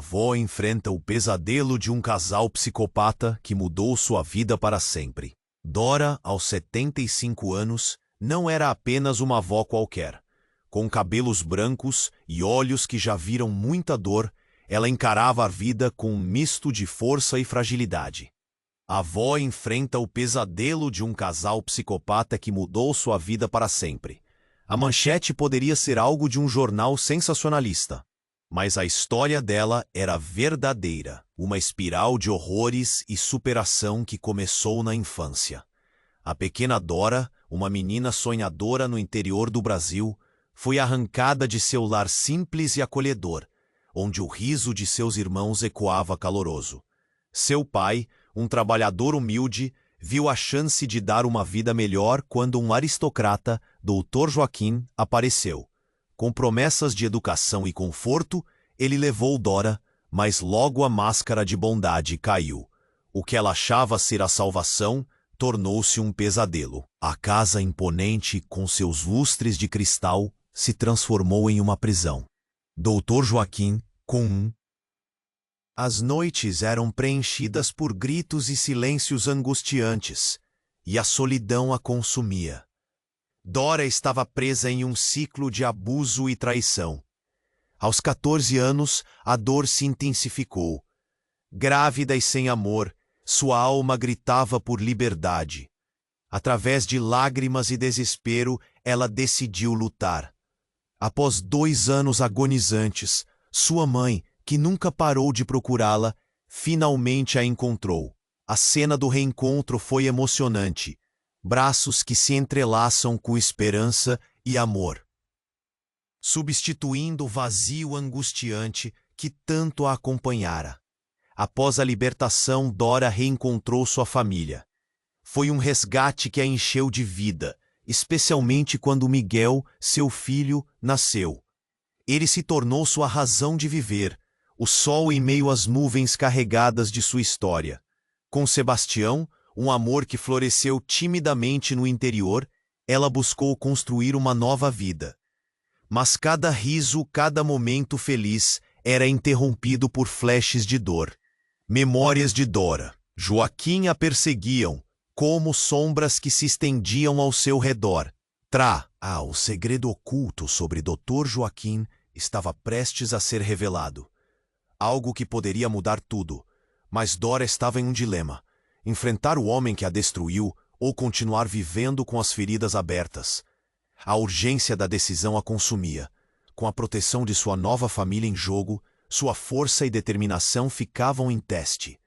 avó enfrenta o pesadelo de um casal psicopata que mudou sua vida para sempre. Dora, aos 75 anos, não era apenas uma avó qualquer. Com cabelos brancos e olhos que já viram muita dor, ela encarava a vida com um misto de força e fragilidade. A avó enfrenta o pesadelo de um casal psicopata que mudou sua vida para sempre. A manchete poderia ser algo de um jornal sensacionalista, mas a história dela era verdadeira, uma espiral de horrores e superação que começou na infância. A pequena Dora, uma menina sonhadora no interior do Brasil, foi arrancada de seu lar simples e acolhedor, onde o riso de seus irmãos ecoava caloroso. Seu pai, um trabalhador humilde, viu a chance de dar uma vida melhor quando um aristocrata, Dr. Joaquim, apareceu. Com promessas de educação e conforto, ele levou Dora, mas logo a máscara de bondade caiu. O que ela achava ser a salvação tornou-se um pesadelo. A casa imponente, com seus lustres de cristal, se transformou em uma prisão. Dr. Joaquim, As noites eram preenchidas por gritos e silêncios angustiantes, e a solidão a consumia. Dora estava presa em um ciclo de abuso e traição. Aos 14 anos, a dor se intensificou. Grávida e sem amor, sua alma gritava por liberdade. Através de lágrimas e desespero, ela decidiu lutar. Após 2 anos agonizantes, sua mãe, que nunca parou de procurá-la, finalmente a encontrou. A cena do reencontro foi emocionante. Braços que se entrelaçam com esperança e amor, substituindo o vazio angustiante que tanto a acompanhara. Após a libertação, Dora reencontrou sua família. Foi um resgate que a encheu de vida, especialmente quando Miguel, seu filho, nasceu. Ele se tornou sua razão de viver, o sol em meio às nuvens carregadas de sua história. Com Sebastião, um amor que floresceu timidamente no interior, ela buscou construir uma nova vida. Mas cada riso, cada momento feliz, era interrompido por flashes de dor. Memórias de Dora. Joaquim a perseguiam, como sombras que se estendiam ao seu redor. O segredo oculto sobre Dr. Joaquim estava prestes a ser revelado. Algo que poderia mudar tudo, mas Dora estava em um dilema: enfrentar o homem que a destruiu ou continuar vivendo com as feridas abertas. A urgência da decisão a consumia. Com a proteção de sua nova família em jogo, sua força e determinação ficavam em teste.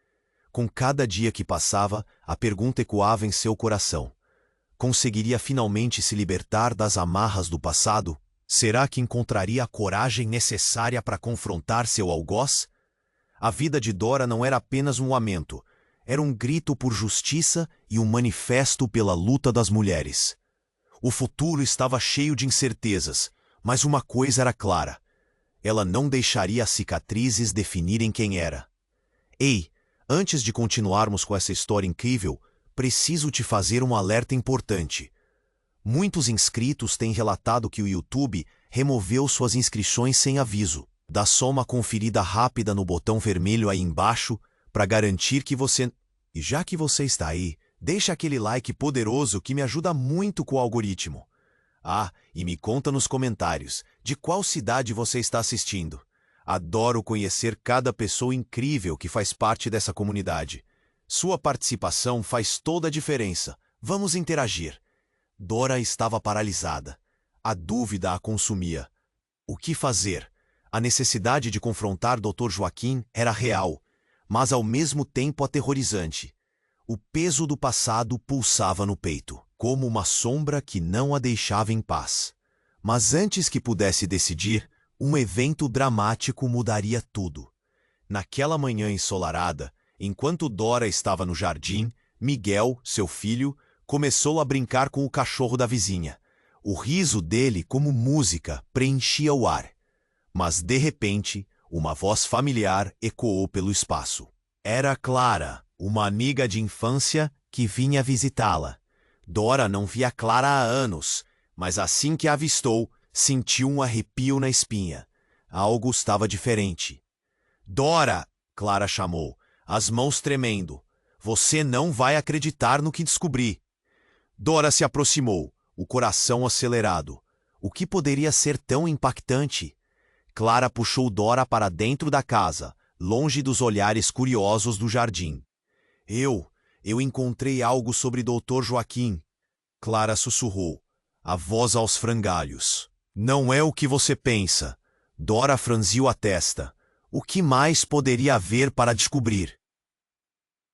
Com cada dia que passava, a pergunta ecoava em seu coração: conseguiria finalmente se libertar das amarras do passado? Será que encontraria a coragem necessária para confrontar seu algoz? A vida de Dora não era apenas um lamento, era um grito por justiça e um manifesto pela luta das mulheres. O futuro estava cheio de incertezas, mas uma coisa era clara: ela não deixaria as cicatrizes definirem quem era. Ei, antes de continuarmos com essa história incrível, preciso te fazer um alerta importante. Muitos inscritos têm relatado que o YouTube removeu suas inscrições sem aviso. Dá só uma conferida rápida no botão vermelho aí embaixo para garantir que você... E já que você está aí, deixa aquele like poderoso que me ajuda muito com o algoritmo. E me conta nos comentários de qual cidade você está assistindo. Adoro conhecer cada pessoa incrível que faz parte dessa comunidade. Sua participação faz toda a diferença. Vamos interagir. Dora estava paralisada. A dúvida a consumia. O que fazer? A necessidade de confrontar Dr. Joaquim era real, mas ao mesmo tempo aterrorizante. O peso do passado pulsava no peito, como uma sombra que não a deixava em paz. Mas antes que pudesse decidir, um evento dramático mudaria tudo. Naquela manhã ensolarada, enquanto Dora estava no jardim, Miguel, seu filho, começou a brincar com o cachorro da vizinha. O riso dele, como música, preenchia o ar. Mas, de repente, uma voz familiar ecoou pelo espaço. Era Clara, uma amiga de infância que vinha visitá-la. Dora não via Clara há anos, mas assim que a avistou, sentiu um arrepio na espinha. Algo estava diferente. Dora! Clara chamou, as mãos tremendo. Você não vai acreditar no que descobri. Dora se aproximou, o coração acelerado. O que poderia ser tão impactante? Clara puxou Dora para dentro da casa, longe dos olhares curiosos do jardim. Eu encontrei algo sobre Dr. Joaquim. Clara sussurrou, a voz aos frangalhos. Não é o que você pensa. Dora franziu a testa. O que mais poderia haver para descobrir?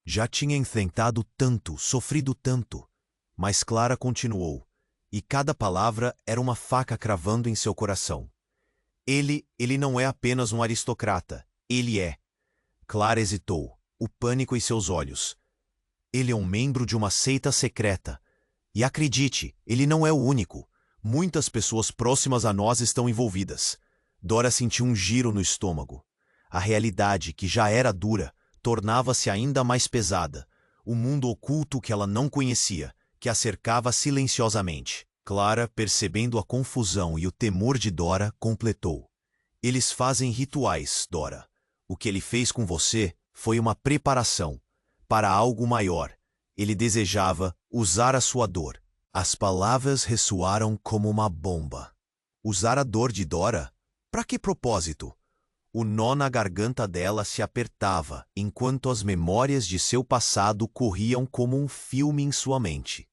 Já tinha enfrentado tanto, sofrido tanto. Mas Clara continuou, e cada palavra era uma faca cravando em seu coração. Ele não é apenas um aristocrata. Ele é. Clara hesitou, o pânico em seus olhos. Ele é um membro de uma seita secreta. E acredite, ele não é o único. Muitas pessoas próximas a nós estão envolvidas. Dora sentiu um giro no estômago. A realidade, que já era dura, tornava-se ainda mais pesada. O mundo oculto que ela não conhecia, que a cercava silenciosamente. Clara, percebendo a confusão e o temor de Dora, completou. Eles fazem rituais, Dora. O que ele fez com você foi uma preparação para algo maior. Ele desejava usar a sua dor. As palavras ressoaram como uma bomba. Usar a dor de Dora? Para que propósito? O nó na garganta dela se apertava, enquanto as memórias de seu passado corriam como um filme em sua mente.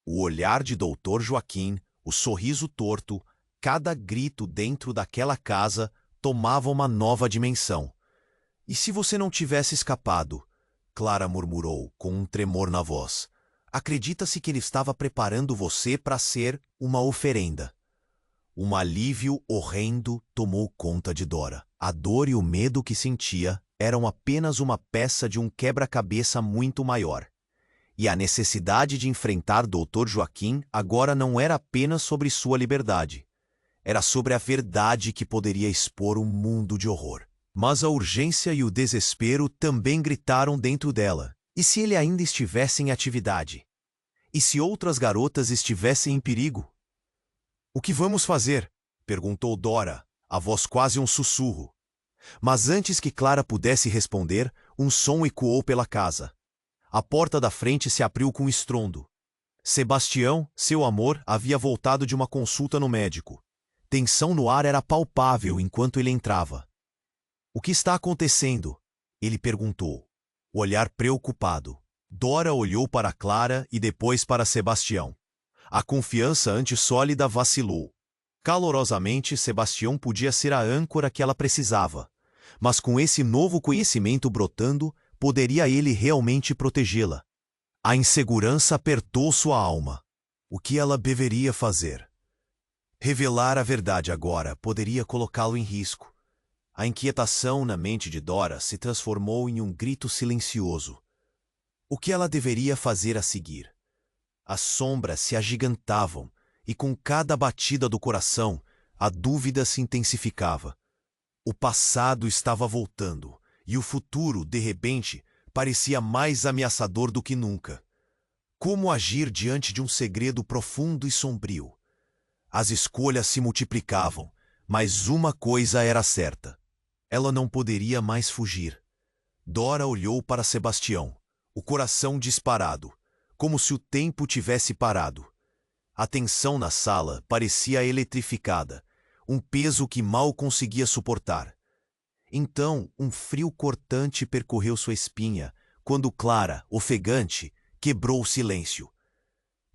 O olhar de Dr. Joaquim, o sorriso torto, cada grito dentro daquela casa tomava uma nova dimensão. E se você não tivesse escapado? Clara murmurou, com um tremor na voz. Acredita-se que ele estava preparando você para ser uma oferenda. Um alívio horrendo tomou conta de Dora. A dor e o medo que sentia eram apenas uma peça de um quebra-cabeça muito maior. E a necessidade de enfrentar Dr. Joaquim agora não era apenas sobre sua liberdade. Era sobre a verdade que poderia expor um mundo de horror. Mas a urgência e o desespero também gritaram dentro dela. E se ele ainda estivesse em atividade? E se outras garotas estivessem em perigo? O que vamos fazer? Perguntou Dora, a voz quase um sussurro. Mas antes que Clara pudesse responder, um som ecoou pela casa. A porta da frente se abriu com estrondo. Sebastião, seu amor, havia voltado de uma consulta no médico. Tensão no ar era palpável enquanto ele entrava. O que está acontecendo? Ele perguntou, o olhar preocupado. Dora olhou para Clara e depois para Sebastião. A confiança antissólida vacilou. Calorosamente, Sebastião podia ser a âncora que ela precisava. Mas com esse novo conhecimento brotando, poderia ele realmente protegê-la? A insegurança apertou sua alma. O que ela deveria fazer? Revelar a verdade agora poderia colocá-lo em risco. A inquietação na mente de Dora se transformou em um grito silencioso. O que ela deveria fazer a seguir? As sombras se agigantavam, e com cada batida do coração, a dúvida se intensificava. O passado estava voltando, e o futuro, de repente, parecia mais ameaçador do que nunca. Como agir diante de um segredo profundo e sombrio? As escolhas se multiplicavam, mas uma coisa era certa. Ela não poderia mais fugir. Dora olhou para Sebastião, o coração disparado, como se o tempo tivesse parado. A tensão na sala parecia eletrificada, um peso que mal conseguia suportar. Então, um frio cortante percorreu sua espinha, quando Clara, ofegante, quebrou o silêncio.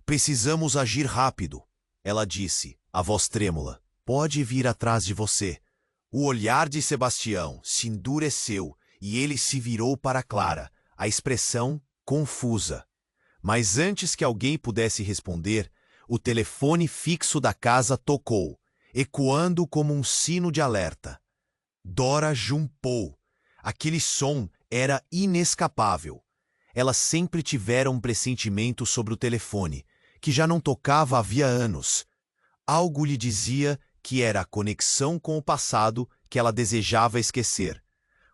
Precisamos agir rápido, ela disse, a voz trêmula. Pode vir atrás de você. O olhar de Sebastião se endureceu e ele se virou para Clara, a expressão confusa. Mas antes que alguém pudesse responder, o telefone fixo da casa tocou, ecoando como um sino de alerta. Dora jumpou. Aquele som era inescapável. Ela sempre tivera um pressentimento sobre o telefone, que já não tocava havia anos. Algo lhe dizia que era a conexão com o passado que ela desejava esquecer.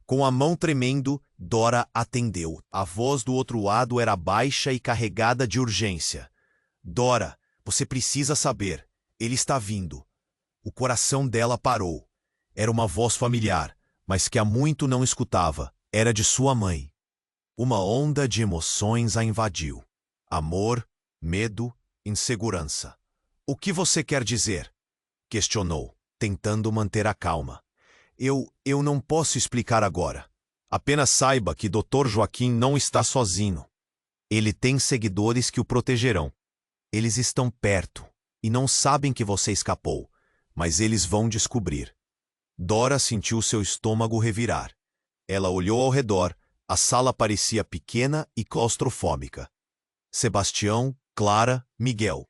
Com a mão tremendo, Dora atendeu. A voz do outro lado era baixa e carregada de urgência. Dora, você precisa saber. Ele está vindo. O coração dela parou. Era uma voz familiar, mas que há muito não escutava. Era de sua mãe. Uma onda de emoções a invadiu. Amor, medo, insegurança. O que você quer dizer? Questionou, tentando manter a calma. Eu não posso explicar agora. Apenas saiba que Dr. Joaquim não está sozinho. Ele tem seguidores que o protegerão. Eles estão perto e não sabem que você escapou, mas eles vão descobrir. Dora sentiu seu estômago revirar. Ela olhou ao redor. A sala parecia pequena e claustrofóbica. Sebastião, Clara, Miguel.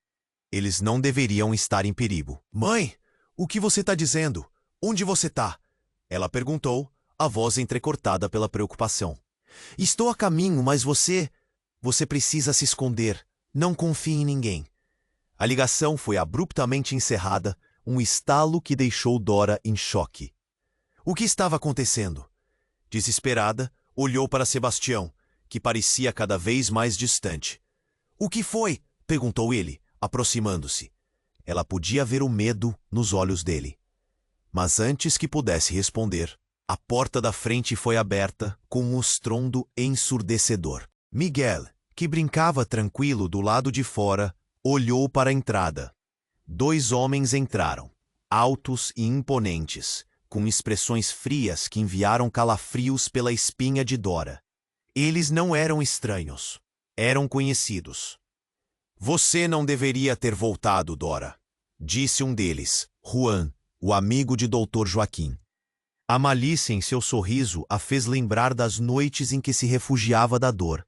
Eles não deveriam estar em perigo. Mãe, o que você está dizendo? Onde você está? Ela perguntou, a voz entrecortada pela preocupação. Estou a caminho, mas você precisa se esconder. Não confie em ninguém. A ligação foi abruptamente encerrada, um estalo que deixou Dora em choque. O que estava acontecendo? Desesperada, olhou para Sebastião, que parecia cada vez mais distante. O que foi? Perguntou ele, aproximando-se. Ela podia ver o medo nos olhos dele. Mas antes que pudesse responder, a porta da frente foi aberta com um estrondo ensurdecedor. Miguel, que brincava tranquilo do lado de fora, olhou para a entrada. 2 homens entraram, altos e imponentes, com expressões frias que enviaram calafrios pela espinha de Dora. Eles não eram estranhos, eram conhecidos. Você não deveria ter voltado, Dora, disse um deles, Juan, o amigo de Dr. Joaquim. A malícia em seu sorriso a fez lembrar das noites em que se refugiava da dor.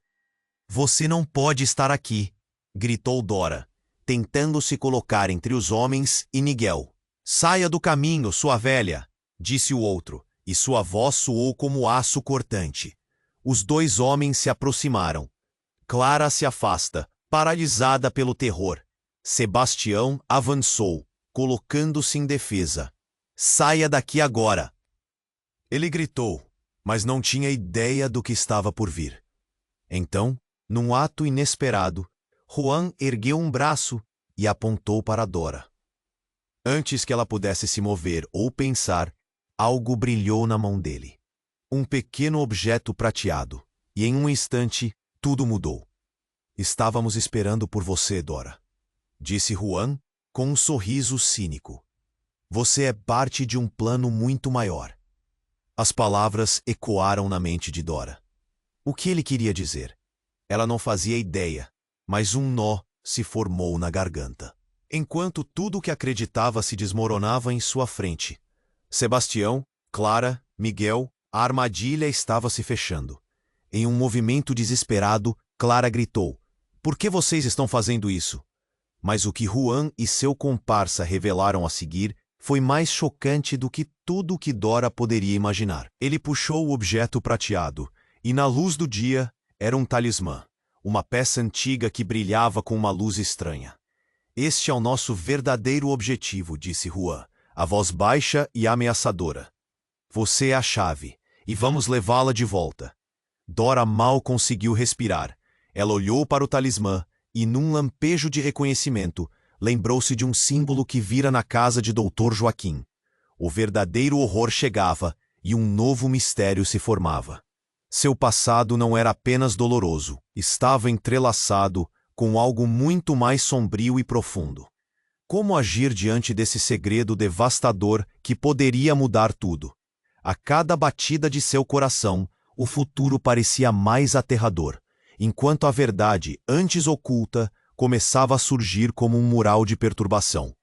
Você não pode estar aqui, gritou Dora, tentando se colocar entre os homens e Miguel. Saia do caminho, sua velha, disse o outro, e sua voz soou como aço cortante. Os 2 homens se aproximaram. Clara se afasta, paralisada pelo terror. Sebastião avançou, colocando-se em defesa. Saia daqui agora! Ele gritou, mas não tinha ideia do que estava por vir. Então, num ato inesperado, Juan ergueu um braço e apontou para Dora. Antes que ela pudesse se mover ou pensar, algo brilhou na mão dele. Um pequeno objeto prateado, e em um instante, tudo mudou. Estávamos esperando por você, Dora, disse Juan com um sorriso cínico. Você é parte de um plano muito maior. As palavras ecoaram na mente de Dora. O que ele queria dizer? Ela não fazia ideia, mas um nó se formou na garganta. Enquanto tudo o que acreditava se desmoronava em sua frente. Sebastião, Clara, Miguel, a armadilha estava se fechando. Em um movimento desesperado, Clara gritou: Por que vocês estão fazendo isso? Mas o que Juan e seu comparsa revelaram a seguir foi mais chocante do que tudo o que Dora poderia imaginar. Ele puxou o objeto prateado, e na luz do dia era um talismã, uma peça antiga que brilhava com uma luz estranha. Este é o nosso verdadeiro objetivo, disse Juan, a voz baixa e ameaçadora. Você é a chave, e vamos levá-la de volta. Dora mal conseguiu respirar. Ela olhou para o talismã e, num lampejo de reconhecimento, lembrou-se de um símbolo que vira na casa de Dr. Joaquim. O verdadeiro horror chegava e um novo mistério se formava. Seu passado não era apenas doloroso, estava entrelaçado com algo muito mais sombrio e profundo. Como agir diante desse segredo devastador que poderia mudar tudo? A cada batida de seu coração, o futuro parecia mais aterrador, enquanto a verdade, antes oculta, começava a surgir como um mural de perturbação.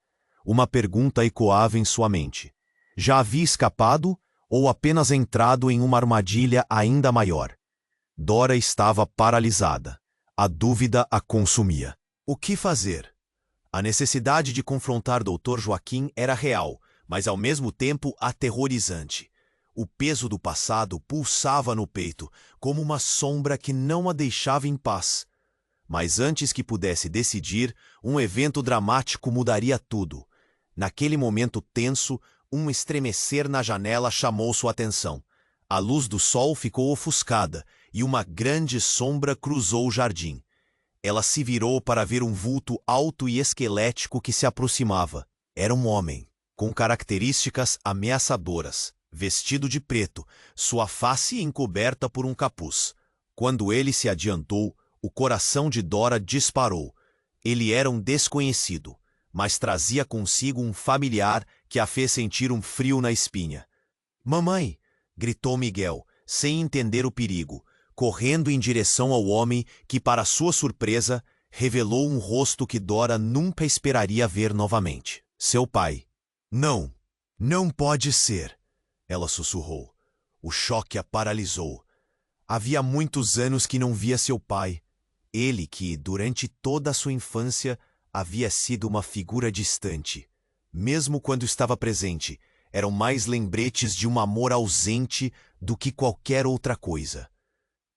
Uma pergunta ecoava em sua mente. Já havia escapado ou apenas entrado em uma armadilha ainda maior? Dora estava paralisada. A dúvida a consumia. O que fazer? A necessidade de confrontar Dr. Joaquim era real, mas ao mesmo tempo aterrorizante. O peso do passado pulsava no peito, como uma sombra que não a deixava em paz. Mas antes que pudesse decidir, um evento dramático mudaria tudo. Naquele momento tenso, um estremecer na janela chamou sua atenção. A luz do sol ficou ofuscada e uma grande sombra cruzou o jardim. Ela se virou para ver um vulto alto e esquelético que se aproximava. Era um homem, com características ameaçadoras. vestido de preto, sua face encoberta por um capuz. Quando ele se adiantou, o coração de Dora disparou. Ele era um desconhecido, mas trazia consigo um familiar que a fez sentir um frio na espinha. "Mamãe!" gritou Miguel, sem entender o perigo, correndo em direção ao homem que, para sua surpresa, revelou um rosto que Dora nunca esperaria ver novamente. Seu pai. "Não, não pode ser!" ela sussurrou. O choque a paralisou. Havia muitos anos que não via seu pai. Ele que, durante toda a sua infância, havia sido uma figura distante. Mesmo quando estava presente, eram mais lembretes de um amor ausente do que qualquer outra coisa.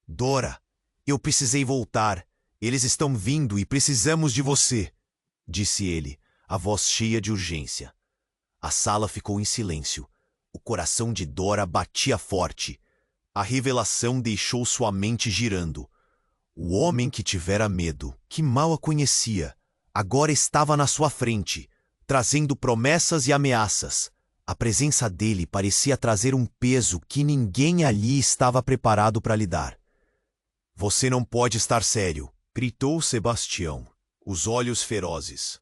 "Dora, eu precisei voltar. Eles estão vindo e precisamos de você", disse ele, a voz cheia de urgência. A sala ficou em silêncio. O coração de Dora batia forte. A revelação deixou sua mente girando. O homem que tivera medo, que mal a conhecia, agora estava na sua frente, trazendo promessas e ameaças. A presença dele parecia trazer um peso que ninguém ali estava preparado para lidar. "Você não pode estar sério", gritou Sebastião, os olhos ferozes.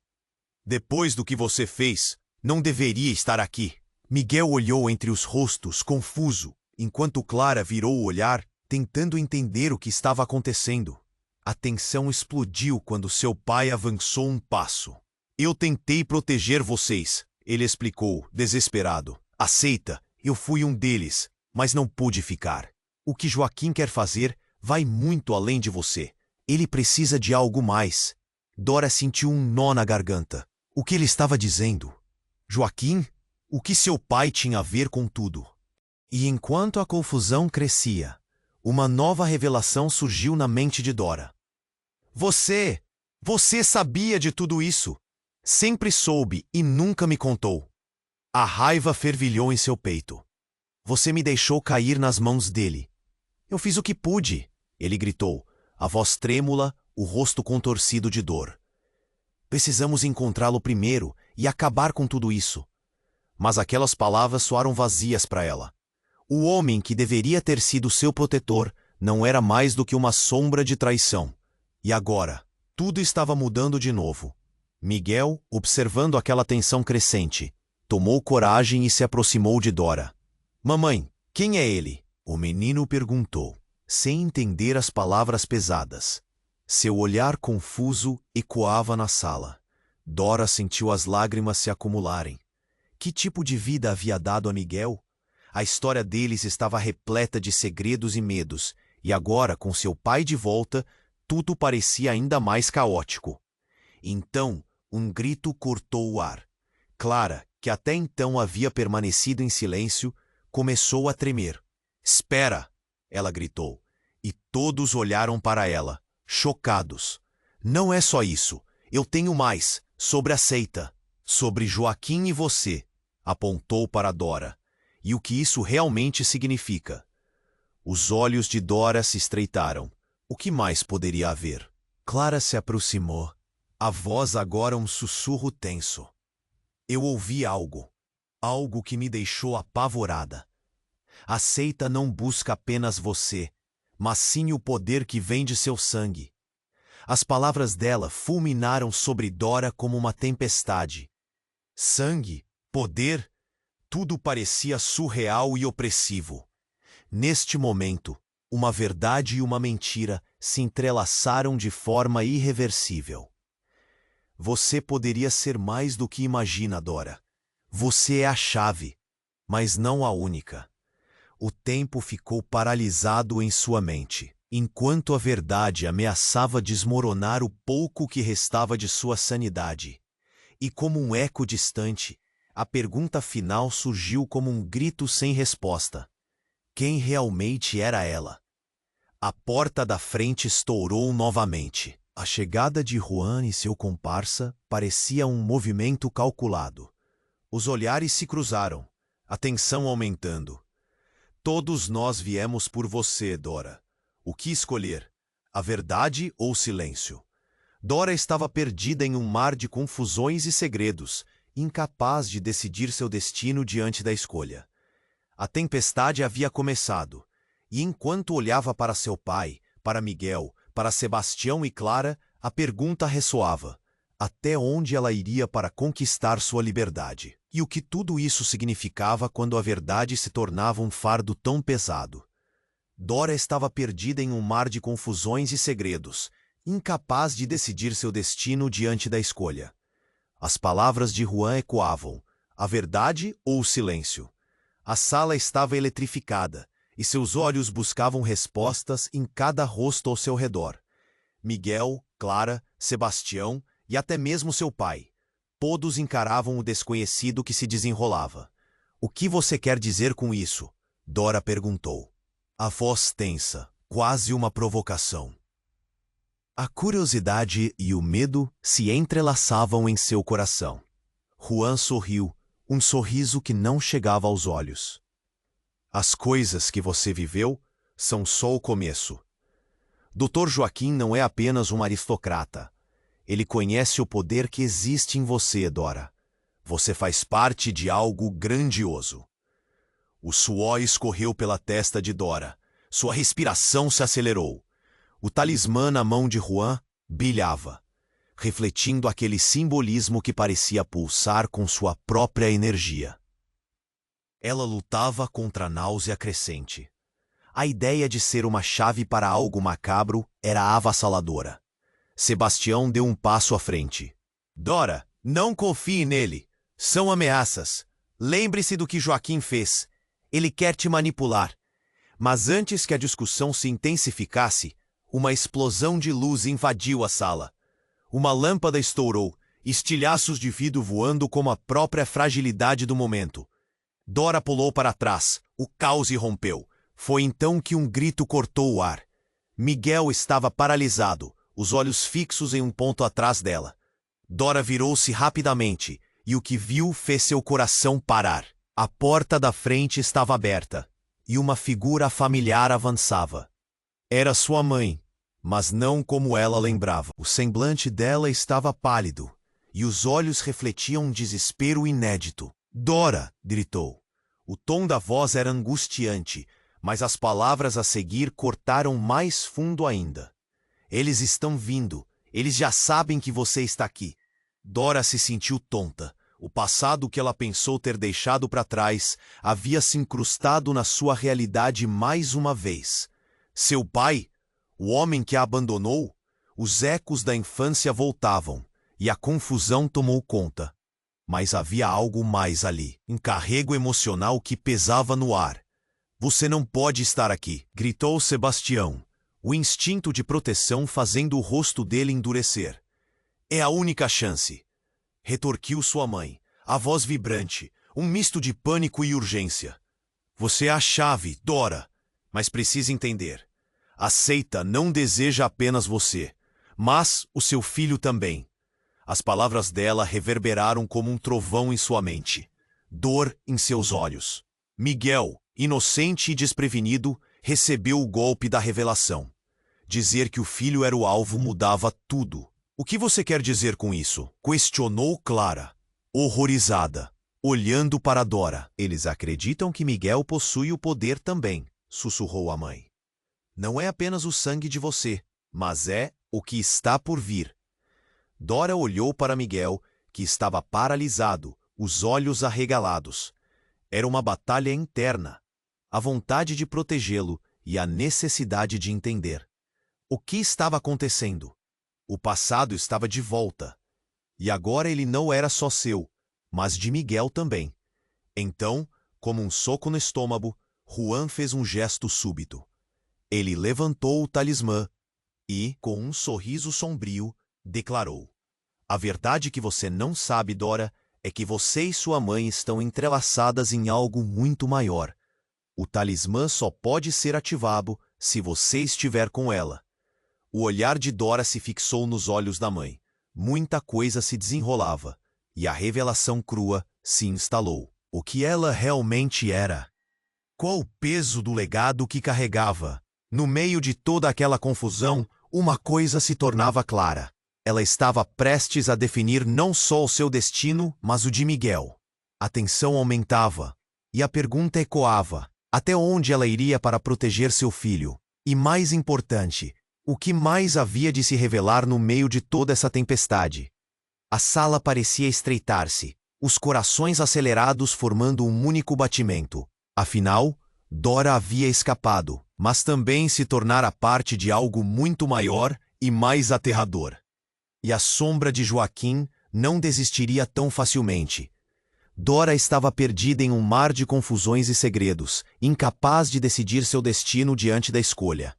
"Depois do que você fez, não deveria estar aqui." Miguel olhou entre os rostos, confuso, enquanto Clara virou o olhar, tentando entender o que estava acontecendo. A tensão explodiu quando seu pai avançou um passo. "Eu tentei proteger vocês", ele explicou, desesperado. "Aceita, eu fui um deles, mas não pude ficar. O que Joaquim quer fazer vai muito além de você. Ele precisa de algo mais." Dora sentiu um nó na garganta. O que ele estava dizendo? Joaquim? O que seu pai tinha a ver com tudo? E enquanto a confusão crescia, uma nova revelação surgiu na mente de Dora. Você sabia de tudo isso. Sempre soube e nunca me contou." A raiva fervilhou em seu peito. "Você me deixou cair nas mãos dele." "Eu fiz o que pude", ele gritou, a voz trêmula, o rosto contorcido de dor. "Precisamos encontrá-lo primeiro e acabar com tudo isso." Mas aquelas palavras soaram vazias para ela. O homem que deveria ter sido seu protetor não era mais do que uma sombra de traição. E agora, tudo estava mudando de novo. Miguel, observando aquela tensão crescente, tomou coragem e se aproximou de Dora. "Mamãe, quem é ele?" o menino perguntou, sem entender as palavras pesadas. Seu olhar confuso ecoava na sala. Dora sentiu as lágrimas se acumularem. Que tipo de vida havia dado a Miguel? A história deles estava repleta de segredos e medos, e agora, com seu pai de volta, tudo parecia ainda mais caótico. Então, um grito cortou o ar. Clara, que até então havia permanecido em silêncio, começou a tremer. "Espera!" ela gritou, e todos olharam para ela, chocados. "Não é só isso. Eu tenho mais, sobre a seita, sobre Joaquim e você", apontou para Dora, e o que isso realmente significa. Os olhos de Dora se estreitaram. O que mais poderia haver? Clara se aproximou, a voz agora um sussurro tenso. "Eu ouvi algo. Algo que me deixou apavorada. A seita não busca apenas você, mas sim o poder que vem de seu sangue." As palavras dela fulminaram sobre Dora como uma tempestade. Sangue? Poder? Tudo parecia surreal e opressivo. Neste momento, uma verdade e uma mentira se entrelaçaram de forma irreversível. "Você poderia ser mais do que imagina, Dora. Você é a chave, mas não a única." O tempo ficou paralisado em sua mente, enquanto a verdade ameaçava desmoronar o pouco que restava de sua sanidade. E como um eco distante, a pergunta final surgiu como um grito sem resposta. Quem realmente era ela? A porta da frente estourou novamente. A chegada de Juan e seu comparsa parecia um movimento calculado. Os olhares se cruzaram, a tensão aumentando. "Todos nós viemos por você, Dora. O que escolher? A verdade ou o silêncio?" Dora estava perdida em um mar de confusões e segredos, incapaz de decidir seu destino diante da escolha. A tempestade havia começado, e enquanto olhava para seu pai, para Miguel, para Sebastião e Clara, a pergunta ressoava: até onde ela iria para conquistar sua liberdade? E o que tudo isso significava quando a verdade se tornava um fardo tão pesado? Dora estava perdida em um mar de confusões e segredos, incapaz de decidir seu destino diante da escolha. As palavras de Juan ecoavam: a verdade ou o silêncio? A sala estava eletrificada, e seus olhos buscavam respostas em cada rosto ao seu redor. Miguel, Clara, Sebastião e até mesmo seu pai. Todos encaravam o desconhecido que se desenrolava. "O que você quer dizer com isso?" Dora perguntou. A voz tensa, quase uma provocação. A curiosidade e o medo se entrelaçavam em seu coração. Juan sorriu, um sorriso que não chegava aos olhos. "As coisas que você viveu são só o começo. Dr. Joaquim não é apenas um aristocrata. Ele conhece o poder que existe em você, Dora. Você faz parte de algo grandioso." O suor escorreu pela testa de Dora. Sua respiração se acelerou. O talismã na mão de Juan brilhava, refletindo aquele simbolismo que parecia pulsar com sua própria energia. Ela lutava contra a náusea crescente. A ideia de ser uma chave para algo macabro era avassaladora. Sebastião deu um passo à frente. "Dora, não confie nele. São ameaças. Lembre-se do que Joaquim fez. Ele quer te manipular." Mas antes que a discussão se intensificasse, uma explosão de luz invadiu a sala. Uma lâmpada estourou, estilhaços de vidro voando como a própria fragilidade do momento. Dora pulou para trás. O caos irrompeu. Foi então que um grito cortou o ar. Miguel estava paralisado, os olhos fixos em um ponto atrás dela. Dora virou-se rapidamente, e o que viu fez seu coração parar. A porta da frente estava aberta, e uma figura familiar avançava. Era sua mãe, mas não como ela lembrava. O semblante dela estava pálido, e os olhos refletiam um desespero inédito. "Dora!" gritou. O tom da voz era angustiante, mas as palavras a seguir cortaram mais fundo ainda. "Eles estão vindo. Eles já sabem que você está aqui." Dora se sentiu tonta. O passado que ela pensou ter deixado para trás havia se incrustado na sua realidade mais uma vez. Seu pai, o homem que a abandonou, os ecos da infância voltavam, e a confusão tomou conta. Mas havia algo mais ali, um carrego emocional que pesava no ar. "Você não pode estar aqui!" gritou Sebastião, o instinto de proteção fazendo o rosto dele endurecer. "É a única chance!" retorquiu sua mãe, a voz vibrante, um misto de pânico e urgência. "Você é a chave, Dora, mas precisa entender. A seita não deseja apenas você, mas o seu filho também." As palavras dela reverberaram como um trovão em sua mente, dor em seus olhos. Miguel, inocente e desprevenido, recebeu o golpe da revelação. Dizer que o filho era o alvo mudava tudo. "O que você quer dizer com isso?" questionou Clara, horrorizada, olhando para Dora. "Eles acreditam que Miguel possui o poder também", sussurrou a mãe. "Não é apenas o sangue de você, mas é o que está por vir." Dora olhou para Miguel, que estava paralisado, os olhos arregalados. Era uma batalha interna, a vontade de protegê-lo e a necessidade de entender. O que estava acontecendo? O passado estava de volta. E agora ele não era só seu, mas de Miguel também. Então, como um soco no estômago, Juan fez um gesto súbito. Ele levantou o talismã e, com um sorriso sombrio, declarou: "A verdade que você não sabe, Dora, é que você e sua mãe estão entrelaçadas em algo muito maior. O talismã só pode ser ativado se você estiver com ela." O olhar de Dora se fixou nos olhos da mãe. Muita coisa se desenrolava, e a revelação crua se instalou. O que ela realmente era? Qual o peso do legado que carregava? No meio de toda aquela confusão, uma coisa se tornava clara. Ela estava prestes a definir não só o seu destino, mas o de Miguel. A tensão aumentava. E a pergunta ecoava: até onde ela iria para proteger seu filho? E mais importante, o que mais havia de se revelar no meio de toda essa tempestade? A sala parecia estreitar-se, os corações acelerados formando um único batimento. Afinal, Dora havia escapado, mas também se tornara parte de algo muito maior e mais aterrador. E a sombra de Joaquim não desistiria tão facilmente. Dora estava perdida em um mar de confusões e segredos, incapaz de decidir seu destino diante da escolha.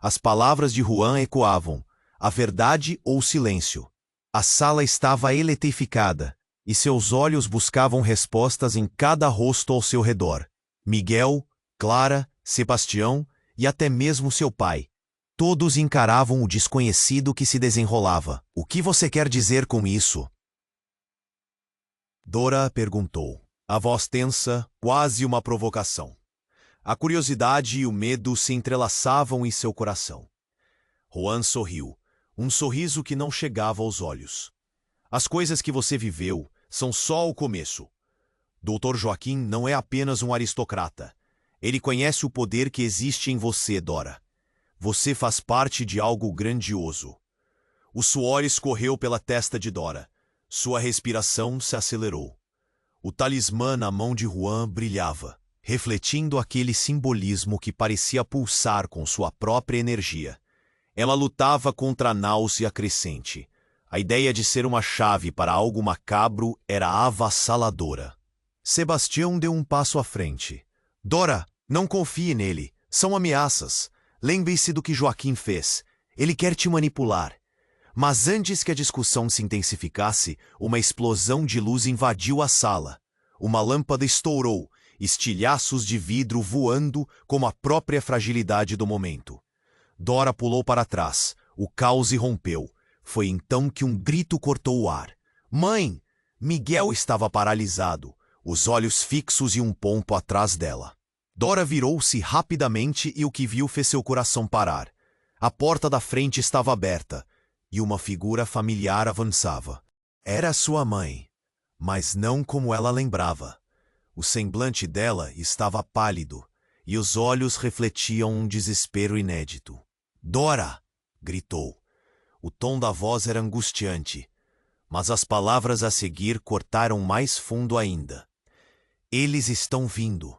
As palavras de Juan ecoavam: a verdade ou o silêncio. A sala estava eletrificada, e seus olhos buscavam respostas em cada rosto ao seu redor. Miguel, Clara, Sebastião e até mesmo seu pai. Todos encaravam o desconhecido que se desenrolava. O que você quer dizer com isso? Dora perguntou, a voz tensa, quase uma provocação. A curiosidade e o medo se entrelaçavam em seu coração. Juan sorriu, um sorriso que não chegava aos olhos. As coisas que você viveu são só o começo. Dr. Joaquim não é apenas um aristocrata. Ele conhece o poder que existe em você, Dora. Você faz parte de algo grandioso. O suor escorreu pela testa de Dora. Sua respiração se acelerou. O talismã na mão de Juan brilhava, refletindo aquele simbolismo que parecia pulsar com sua própria energia. Ela lutava contra a náusea crescente. A ideia de ser uma chave para algo macabro era avassaladora. Sebastião deu um passo à frente. Dora, não confie nele. São ameaças. Lembre-se do que Joaquim fez. Ele quer te manipular. Mas antes que a discussão se intensificasse, uma explosão de luz invadiu a sala. Uma lâmpada estourou, estilhaços de vidro voando como a própria fragilidade do momento. Dora pulou para trás. O caos irrompeu. Foi então que um grito cortou o ar. Mãe! Miguel estava paralisado, os olhos fixos e um pombo atrás dela. Dora virou-se rapidamente e o que viu fez seu coração parar. A porta da frente estava aberta e uma figura familiar avançava. Era sua mãe, mas não como ela lembrava. O semblante dela estava pálido e os olhos refletiam um desespero inédito. Dora! Gritou. O tom da voz era angustiante, mas as palavras a seguir cortaram mais fundo ainda. Eles estão vindo.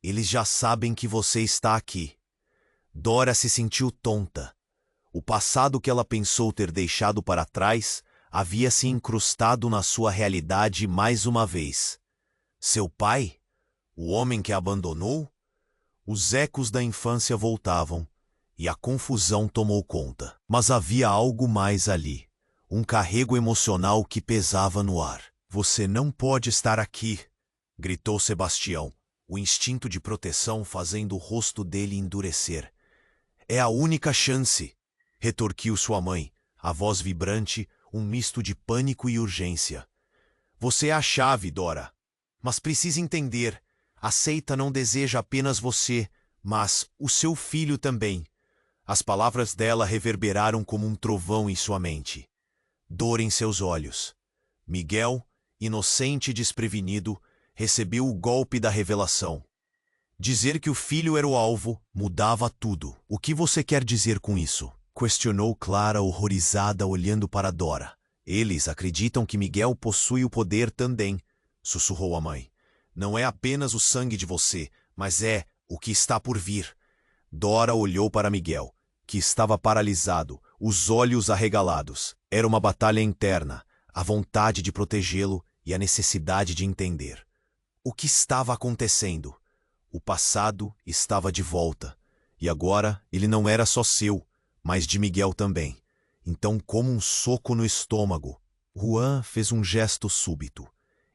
Eles já sabem que você está aqui. Dora se sentiu tonta. O passado que ela pensou ter deixado para trás havia se incrustado na sua realidade mais uma vez. Seu pai? O homem que a abandonou? Os ecos da infância voltavam. E a confusão tomou conta. Mas havia algo mais ali. Um carrego emocional que pesava no ar. Você não pode estar aqui, gritou Sebastião, o instinto de proteção fazendo o rosto dele endurecer. É a única chance, retorquiu sua mãe, a voz vibrante, um misto de pânico e urgência. Você é a chave, Dora. Mas precisa entender, a seita não deseja apenas você, mas o seu filho também. As palavras dela reverberaram como um trovão em sua mente. Dor em seus olhos. Miguel, inocente e desprevenido, recebeu o golpe da revelação. Dizer que o filho era o alvo mudava tudo. O que você quer dizer com isso? Questionou Clara, horrorizada, olhando para Dora. Eles acreditam que Miguel possui o poder também, sussurrou a mãe. Não é apenas o sangue de você, mas é o que está por vir. Dora olhou para Miguel, que estava paralisado, os olhos arregalados. Era uma batalha interna, a vontade de protegê-lo e a necessidade de entender. O que estava acontecendo? O passado estava de volta, e agora ele não era só seu, mas de Miguel também. Então, como um soco no estômago, Juan fez um gesto súbito.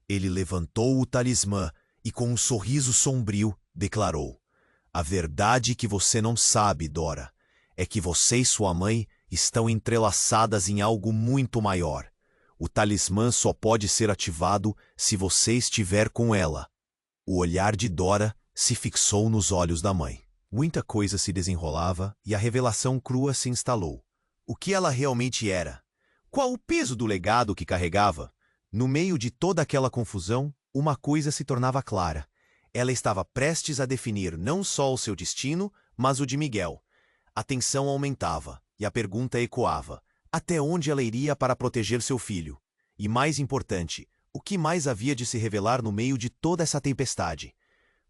Ele levantou o talismã e, com um sorriso sombrio, declarou: a verdade que você não sabe, Dora, é que você e sua mãe estão entrelaçadas em algo muito maior. O talismã só pode ser ativado se você estiver com ela. O olhar de Dora se fixou nos olhos da mãe. Muita coisa se desenrolava e a revelação crua se instalou. O que ela realmente era? Qual o peso do legado que carregava? No meio de toda aquela confusão, uma coisa se tornava clara. Ela estava prestes a definir não só o seu destino, mas o de Miguel. A tensão aumentava, e a pergunta ecoava: até onde ela iria para proteger seu filho? E mais importante, o que mais havia de se revelar no meio de toda essa tempestade?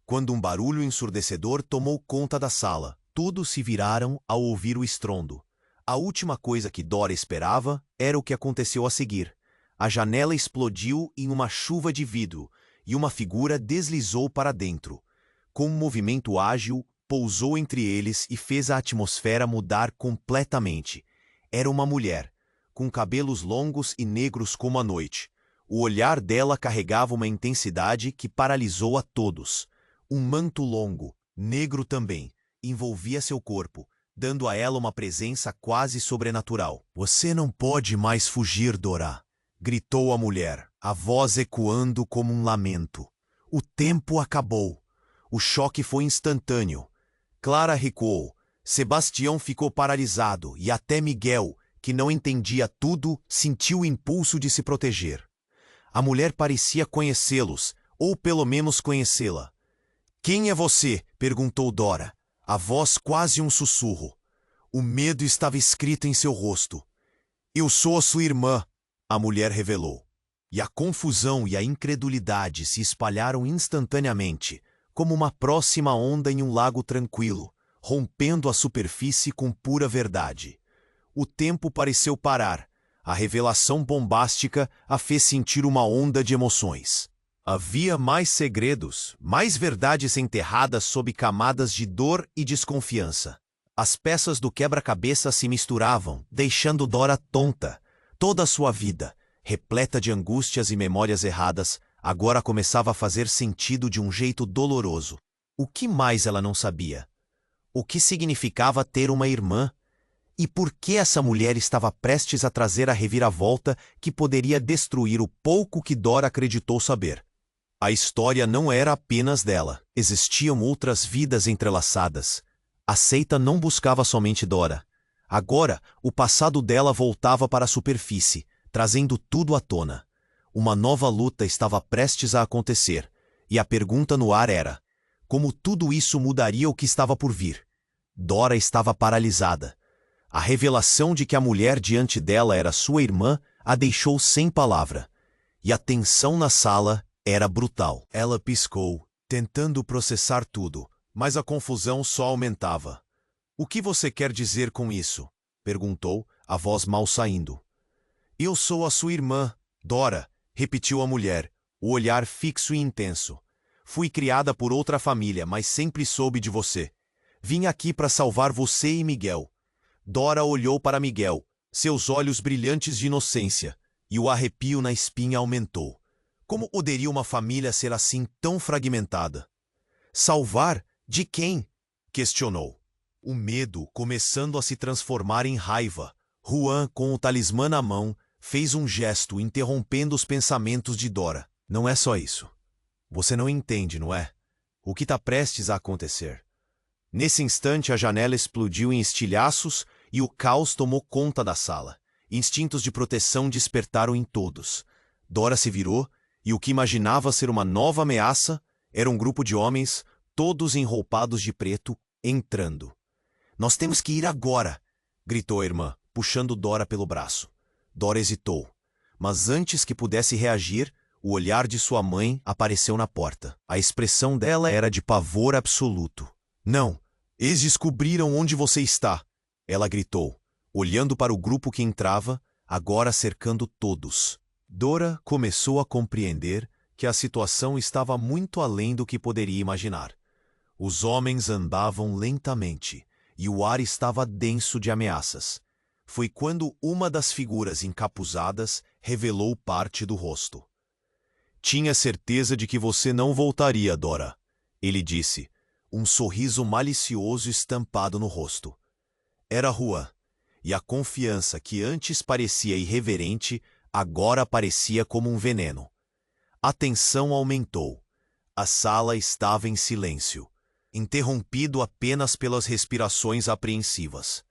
Quando um barulho ensurdecedor tomou conta da sala, todos se viraram ao ouvir o estrondo. A última coisa que Dora esperava era o que aconteceu a seguir. A janela explodiu em uma chuva de vidro, e uma figura deslizou para dentro. Com um movimento ágil, pousou entre eles e fez a atmosfera mudar completamente. Era uma mulher, com cabelos longos e negros como a noite. O olhar dela carregava uma intensidade que paralisou a todos. Um manto longo, negro também, envolvia seu corpo, dando a ela uma presença quase sobrenatural. "Você não pode mais fugir, Dora", gritou a mulher, a voz ecoando como um lamento. O tempo acabou. O choque foi instantâneo. Clara recuou. Sebastião ficou paralisado e até Miguel, que não entendia tudo, sentiu o impulso de se proteger. A mulher parecia conhecê-los, ou pelo menos conhecê-la. "Quem é você?" perguntou Dora, a voz quase um sussurro. O medo estava escrito em seu rosto. "Eu sou a sua irmã", a mulher revelou. E a confusão e a incredulidade se espalharam instantaneamente, como uma próxima onda em um lago tranquilo, rompendo a superfície com pura verdade. O tempo pareceu parar. A revelação bombástica a fez sentir uma onda de emoções. Havia mais segredos, mais verdades enterradas sob camadas de dor e desconfiança. As peças do quebra-cabeça se misturavam, deixando Dora tonta. Toda a sua vida, repleta de angústias e memórias erradas, agora começava a fazer sentido de um jeito doloroso. O que mais ela não sabia? O que significava ter uma irmã? E por que essa mulher estava prestes a trazer a reviravolta que poderia destruir o pouco que Dora acreditou saber? A história não era apenas dela. Existiam outras vidas entrelaçadas. A seita não buscava somente Dora. Agora, o passado dela voltava para a superfície, trazendo tudo à tona. Uma nova luta estava prestes a acontecer, e a pergunta no ar era: como tudo isso mudaria o que estava por vir? Dora estava paralisada. A revelação de que a mulher diante dela era sua irmã a deixou sem palavra, e a tensão na sala era brutal. Ela piscou, tentando processar tudo, mas a confusão só aumentava. "O que você quer dizer com isso?" perguntou, a voz mal saindo. "Eu sou a sua irmã, Dora", repetiu a mulher, o olhar fixo e intenso. "Fui criada por outra família, mas sempre soube de você. Vim aqui para salvar você e Miguel." Dora olhou para Miguel, seus olhos brilhantes de inocência, e o arrepio na espinha aumentou. Como poderia uma família ser assim tão fragmentada? "Salvar? De quem?" questionou. O medo começando a se transformar em raiva. Juan, com o talismã na mão, fez um gesto interrompendo os pensamentos de Dora. "Não é só isso. Você não entende, não é? O que está prestes a acontecer?" Nesse instante, a janela explodiu em estilhaços e o caos tomou conta da sala. Instintos de proteção despertaram em todos. Dora se virou, e o que imaginava ser uma nova ameaça era um grupo de homens, todos enroupados de preto, entrando. "Nós temos que ir agora!" gritou a irmã, puxando Dora pelo braço. Dora hesitou, mas antes que pudesse reagir, o olhar de sua mãe apareceu na porta. A expressão dela era de pavor absoluto. "Não! Eles descobriram onde você está!" ela gritou, olhando para o grupo que entrava, agora cercando todos. Dora começou a compreender que a situação estava muito além do que poderia imaginar. Os homens andavam lentamente, e o ar estava denso de ameaças. Foi quando uma das figuras encapuzadas revelou parte do rosto. "Tinha certeza de que você não voltaria, Dora", ele disse, um sorriso malicioso estampado no rosto. Era Juan, e a confiança que antes parecia irreverente, agora parecia como um veneno. A tensão aumentou. A sala estava em silêncio, interrompido apenas pelas respirações apreensivas.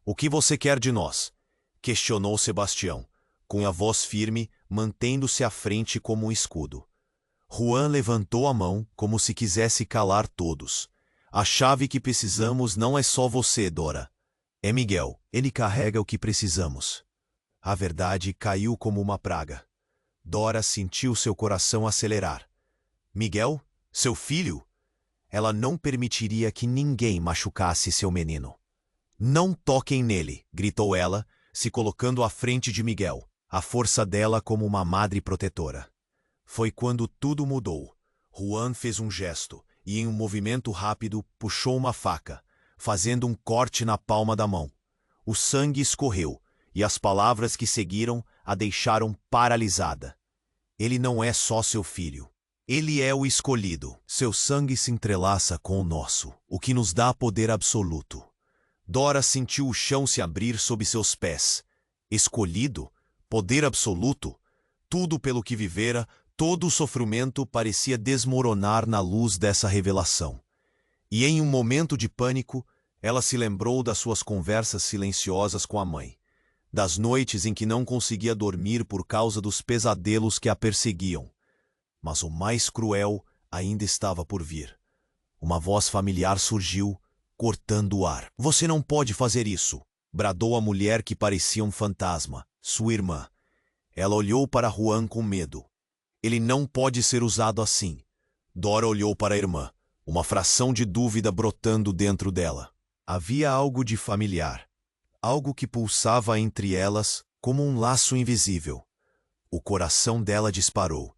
"O que você quer de nós?" questionou Sebastião, com a voz firme, mantendo-se à frente como um escudo. Juan levantou a mão como se quisesse calar todos. A chave que precisamos não é só você, Dora. É Miguel. Ele carrega o que precisamos. A verdade caiu como uma praga. Dora sentiu seu coração acelerar. Miguel? Seu filho? Ela não permitiria que ninguém machucasse seu menino. Não toquem nele, gritou ela, se colocando à frente de Miguel, a força dela como uma madre protetora. Foi quando tudo mudou. Juan fez um gesto e, em um movimento rápido, puxou uma faca, fazendo um corte na palma da mão. O sangue escorreu e as palavras que seguiram a deixaram paralisada. Ele não é só seu filho. Ele é o escolhido. Seu sangue se entrelaça com o nosso, o que nos dá poder absoluto. Dora sentiu o chão se abrir sob seus pés. Escolhido? Poder absoluto? Tudo pelo que vivera, todo o sofrimento parecia desmoronar na luz dessa revelação. E em um momento de pânico, ela se lembrou das suas conversas silenciosas com a mãe, das noites em que não conseguia dormir por causa dos pesadelos que a perseguiam. Mas o mais cruel ainda estava por vir. Uma voz familiar surgiu, cortando o ar. Você não pode fazer isso, bradou a mulher que parecia um fantasma, sua irmã. Ela olhou para Juan com medo. Ele não pode ser usado assim. Dora olhou para a irmã, uma fração de dúvida brotando dentro dela. Havia algo de familiar, algo que pulsava entre elas como um laço invisível. O coração dela disparou.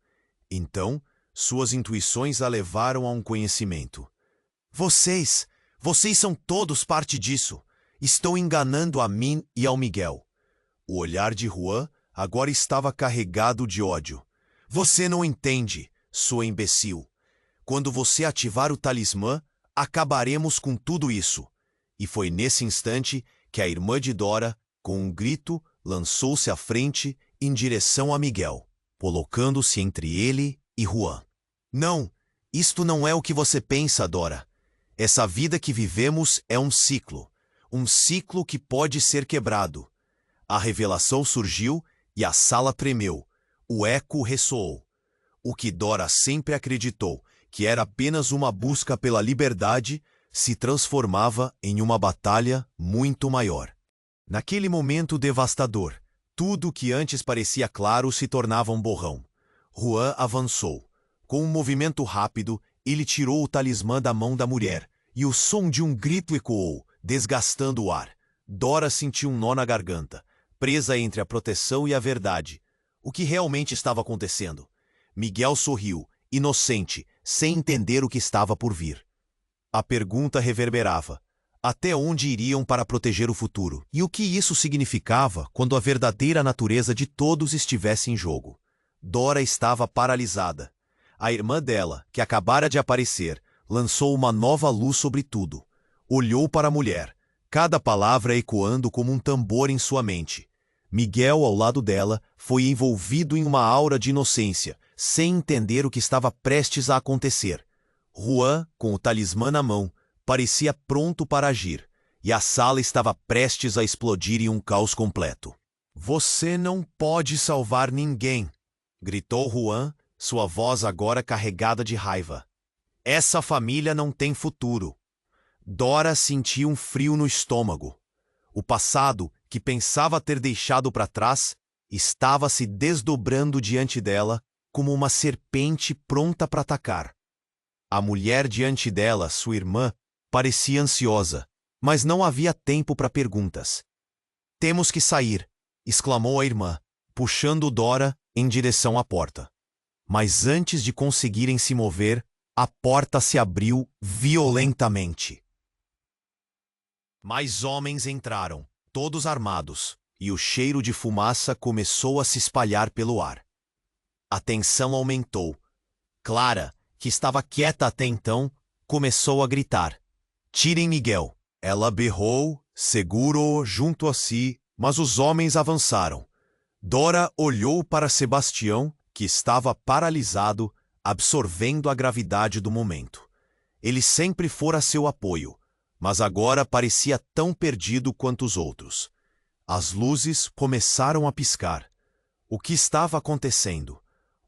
Então, suas intuições a levaram a um conhecimento. Vocês são todos parte disso. Estão enganando a mim e ao Miguel. O olhar de Juan agora estava carregado de ódio. Você não entende, sua imbecil. Quando você ativar o talismã, acabaremos com tudo isso. E foi nesse instante que a irmã de Dora, com um grito, lançou-se à frente em direção a Miguel, colocando-se entre ele e Juan. Não, isto não é o que você pensa, Dora. Essa vida que vivemos é um ciclo que pode ser quebrado. A revelação surgiu e a sala tremeu. O eco ressoou. O que Dora sempre acreditou, que era apenas uma busca pela liberdade, se transformava em uma batalha muito maior. Naquele momento devastador, tudo que antes parecia claro se tornava um borrão. Juan avançou. Com um movimento rápido, ele tirou o talismã da mão da mulher, e o som de um grito ecoou, desgastando o ar. Dora sentiu um nó na garganta, presa entre a proteção e a verdade. O que realmente estava acontecendo? Miguel sorriu, inocente, sem entender o que estava por vir. A pergunta reverberava. Até onde iriam para proteger o futuro? E o que isso significava quando a verdadeira natureza de todos estivesse em jogo? Dora estava paralisada. A irmã dela, que acabara de aparecer, lançou uma nova luz sobre tudo. Olhou para a mulher, cada palavra ecoando como um tambor em sua mente. Miguel, ao lado dela, foi envolvido em uma aura de inocência, sem entender o que estava prestes a acontecer. Juan, com o talismã na mão, parecia pronto para agir, e a sala estava prestes a explodir em um caos completo. Você não pode salvar ninguém, gritou Juan, sua voz agora carregada de raiva. Essa família não tem futuro. Dora sentiu um frio no estômago. O passado, que pensava ter deixado para trás, estava se desdobrando diante dela como uma serpente pronta para atacar. A mulher diante dela, sua irmã, parecia ansiosa, mas não havia tempo para perguntas. Temos que sair, exclamou a irmã, puxando Dora em direção à porta. Mas antes de conseguirem se mover, a porta se abriu violentamente. Mais homens entraram, todos armados, e o cheiro de fumaça começou a se espalhar pelo ar. A tensão aumentou. Clara, que estava quieta até então, começou a gritar. Tirem Miguel. Ela berrou, segurou-o junto a si, mas os homens avançaram. Dora olhou para Sebastião, que estava paralisado, absorvendo a gravidade do momento. Ele sempre fora seu apoio, mas agora parecia tão perdido quanto os outros. As luzes começaram a piscar. O que estava acontecendo?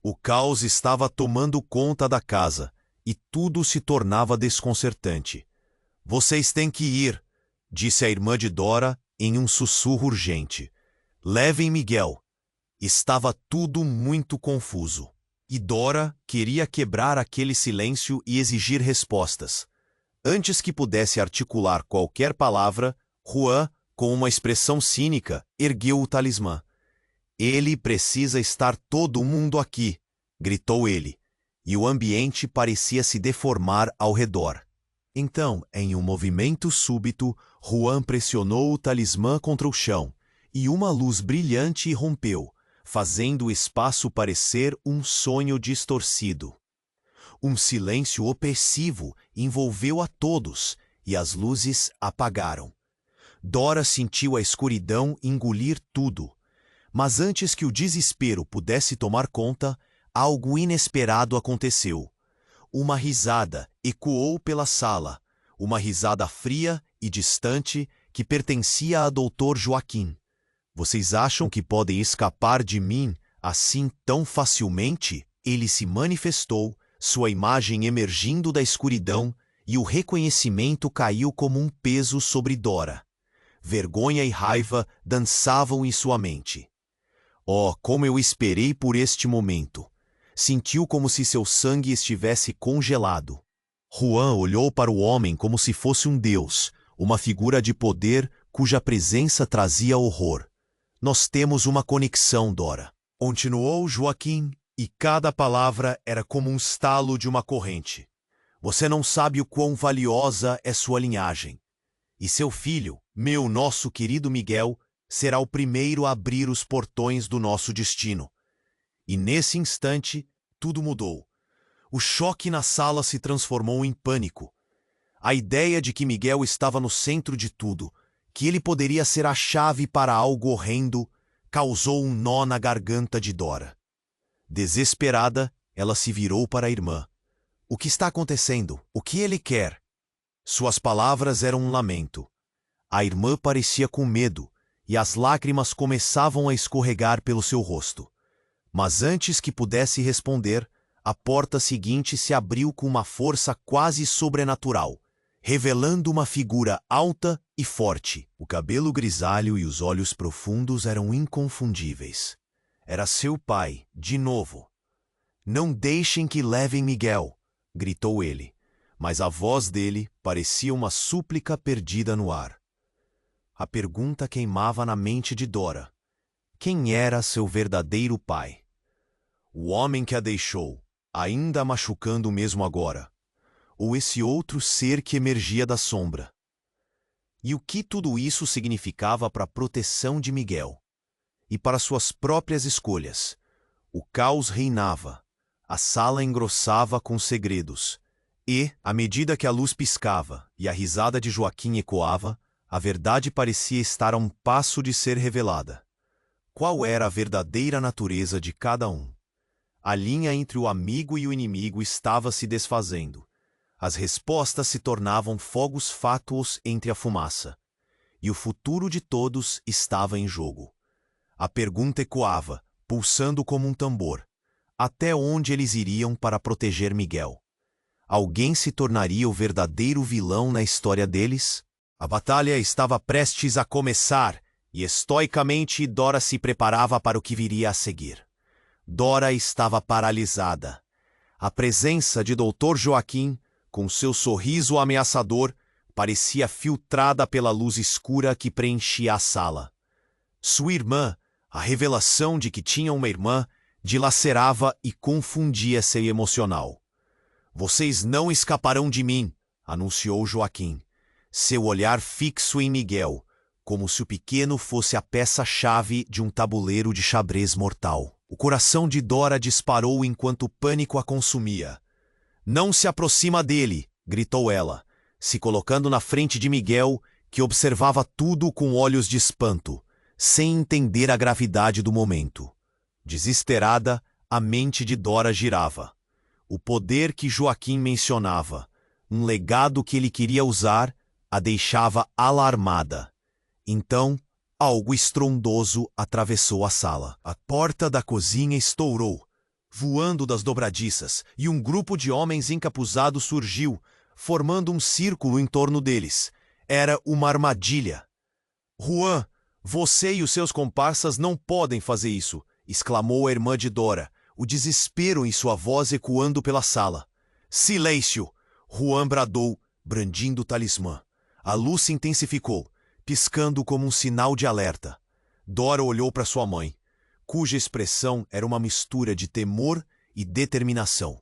O caos estava tomando conta da casa, e tudo se tornava desconcertante. Vocês têm que ir, disse a irmã de Dora em um sussurro urgente. Levem Miguel. Estava tudo muito confuso. E Dora queria quebrar aquele silêncio e exigir respostas. Antes que pudesse articular qualquer palavra, Juan, com uma expressão cínica, ergueu o talismã. Ele precisa estar todo mundo aqui, gritou ele, e o ambiente parecia se deformar ao redor. Então, em um movimento súbito, Juan pressionou o talismã contra o chão, e uma luz brilhante irrompeu, fazendo o espaço parecer um sonho distorcido. Um silêncio opressivo envolveu a todos, e as luzes apagaram. Dora sentiu a escuridão engolir tudo. Mas antes que o desespero pudesse tomar conta, algo inesperado aconteceu. Uma risada ecoou pela sala, uma risada fria e distante que pertencia a Dr. Joaquim. Vocês acham que podem escapar de mim assim tão facilmente? Ele se manifestou, sua imagem emergindo da escuridão, e o reconhecimento caiu como um peso sobre Dora. Vergonha e raiva dançavam em sua mente. Oh, como eu esperei por este momento! Sentiu como se seu sangue estivesse congelado. Juan olhou para o homem como se fosse um deus, uma figura de poder cuja presença trazia horror. Nós temos uma conexão, Dora. Continuou Joaquim, e cada palavra era como um estalo de uma corrente. Você não sabe o quão valiosa é sua linhagem. E seu filho, nosso querido Miguel, será o primeiro a abrir os portões do nosso destino. E nesse instante, tudo mudou. O choque na sala se transformou em pânico. A ideia de que Miguel estava no centro de tudo, que ele poderia ser a chave para algo horrendo, causou um nó na garganta de Dora. Desesperada, ela se virou para a irmã. O que está acontecendo? O que ele quer? Suas palavras eram um lamento. A irmã parecia com medo, e as lágrimas começavam a escorregar pelo seu rosto. Mas antes que pudesse responder, a porta seguinte se abriu com uma força quase sobrenatural, revelando uma figura alta e forte. O cabelo grisalho e os olhos profundos eram inconfundíveis. Era seu pai, de novo. Não deixem que levem Miguel, gritou ele, mas a voz dele parecia uma súplica perdida no ar. A pergunta queimava na mente de Dora. Quem era seu verdadeiro pai? O homem que a deixou, ainda a machucando mesmo agora? Ou esse outro ser que emergia da sombra? E o que tudo isso significava para a proteção de Miguel? E para suas próprias escolhas? O caos reinava. A sala engrossava com segredos. E, à medida que a luz piscava e a risada de Joaquim ecoava, a verdade parecia estar a um passo de ser revelada. Qual era a verdadeira natureza de cada um? A linha entre o amigo e o inimigo estava se desfazendo. As respostas se tornavam fogos fátuos entre a fumaça. E o futuro de todos estava em jogo. A pergunta ecoava, pulsando como um tambor. Até onde eles iriam para proteger Miguel? Alguém se tornaria o verdadeiro vilão na história deles? A batalha estava prestes a começar, e estoicamente Dora se preparava para o que viria a seguir. Dora estava paralisada. A presença de Dr. Joaquim, com seu sorriso ameaçador, parecia filtrada pela luz escura que preenchia a sala. Sua irmã, a revelação de que tinha uma irmã, dilacerava e confundia seu emocional. Vocês não escaparão de mim, anunciou Joaquim. Seu olhar fixo em Miguel, como se o pequeno fosse a peça-chave de um tabuleiro de xadrez mortal. O coração de Dora disparou enquanto o pânico a consumia. Não se aproxima dele, gritou ela, se colocando na frente de Miguel, que observava tudo com olhos de espanto, sem entender a gravidade do momento. Desesperada, a mente de Dora girava. O poder que Joaquim mencionava, um legado que ele queria usar, a deixava alarmada. Então, algo estrondoso atravessou a sala. A porta da cozinha estourou. voando das dobradiças, e um grupo de homens encapuzados surgiu, formando um círculo em torno deles. Era uma armadilha. Juan, você e os seus comparsas não podem fazer isso, exclamou a irmã de Dora, o desespero em sua voz ecoando pela sala. Silêncio! Juan bradou, brandindo o talismã. A luz se intensificou, piscando como um sinal de alerta. Dora olhou para sua mãe, cuja expressão era uma mistura de temor e determinação.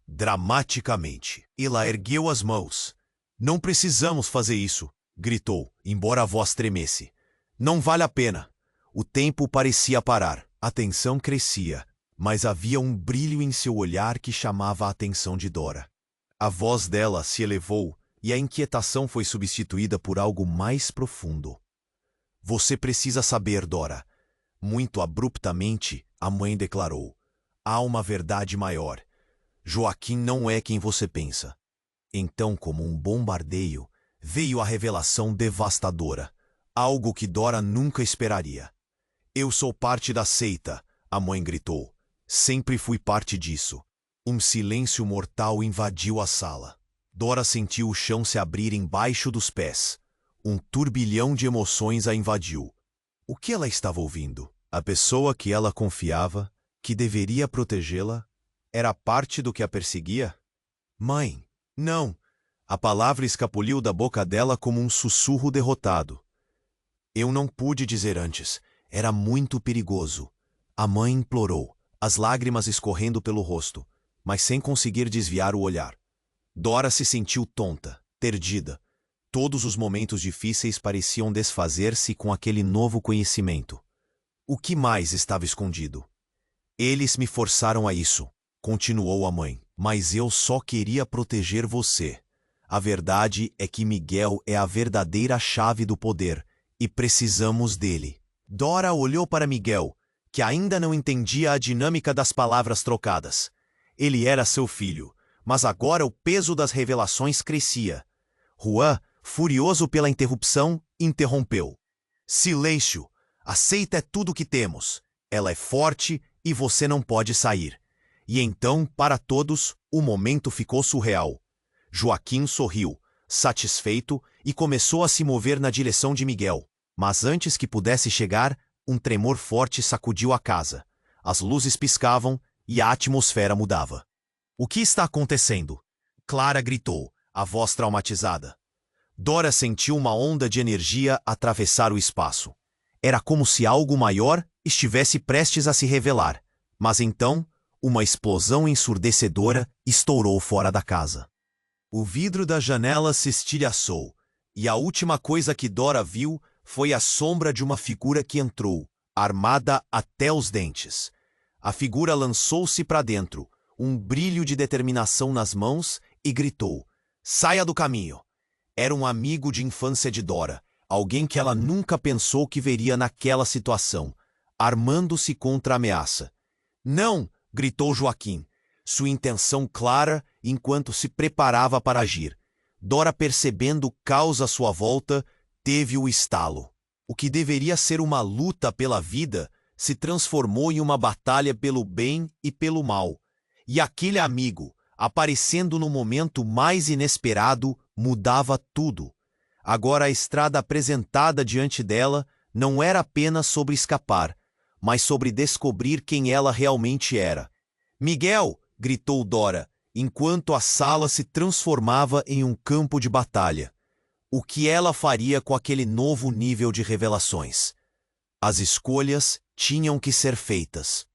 Dramaticamente, ela ergueu as mãos. Não precisamos fazer isso, gritou, embora a voz tremesse. Não vale a pena. O tempo parecia parar. A tensão crescia, mas havia um brilho em seu olhar que chamava a atenção de Dora. A voz dela se elevou e a inquietação foi substituída por algo mais profundo. Você precisa saber, Dora. Muito abruptamente, a mãe declarou. Há uma verdade maior. Joaquim não é quem você pensa. Então, como um bombardeio, veio a revelação devastadora. Algo que Dora nunca esperaria. Eu sou parte da seita, a mãe gritou. Sempre fui parte disso. Um silêncio mortal invadiu a sala. Dora sentiu o chão se abrir embaixo dos pés. Um turbilhão de emoções a invadiu. O que ela estava ouvindo? A pessoa que ela confiava, que deveria protegê-la, era parte do que a perseguia? Mãe, não! A palavra escapuliu da boca dela como um sussurro derrotado. Eu não pude dizer antes. Era muito perigoso. A mãe implorou, as lágrimas escorrendo pelo rosto, mas sem conseguir desviar o olhar. Dora se sentiu tonta, perdida. Todos os momentos difíceis pareciam desfazer-se com aquele novo conhecimento. O que mais estava escondido? Eles me forçaram a isso, continuou a mãe, mas eu só queria proteger você. A verdade é que Miguel é a verdadeira chave do poder, e precisamos dele. Dora olhou para Miguel, que ainda não entendia a dinâmica das palavras trocadas. Ele era seu filho, mas agora o peso das revelações crescia. Juan, furioso pela interrupção, interrompeu. Silêncio! A seita é tudo o que temos. Ela é forte e você não pode sair. E então, para todos, o momento ficou surreal. Joaquim sorriu, satisfeito, e começou a se mover na direção de Miguel. Mas antes que pudesse chegar, um tremor forte sacudiu a casa. As luzes piscavam e a atmosfera mudava. O que está acontecendo? Clara gritou, a voz traumatizada. Dora sentiu uma onda de energia atravessar o espaço. Era como se algo maior estivesse prestes a se revelar. Mas então, uma explosão ensurdecedora estourou fora da casa. O vidro da janela se estilhaçou, e a última coisa que Dora viu foi a sombra de uma figura que entrou, armada até os dentes. A figura lançou-se para dentro, um brilho de determinação nas mãos, e gritou: Saia do caminho! Era um amigo de infância de Dora, alguém que ela nunca pensou que veria naquela situação, armando-se contra a ameaça. Não! Gritou Joaquim, sua intenção clara enquanto se preparava para agir. Dora, percebendo o caos à sua volta, teve o estalo. O que deveria ser uma luta pela vida se transformou em uma batalha pelo bem e pelo mal. E aquele amigo, aparecendo no momento mais inesperado, mudava tudo. Agora a estrada apresentada diante dela não era apenas sobre escapar, mas sobre descobrir quem ela realmente era. Miguel! Gritou Dora, enquanto a sala se transformava em um campo de batalha. O que ela faria com aquele novo nível de revelações? As escolhas tinham que ser feitas.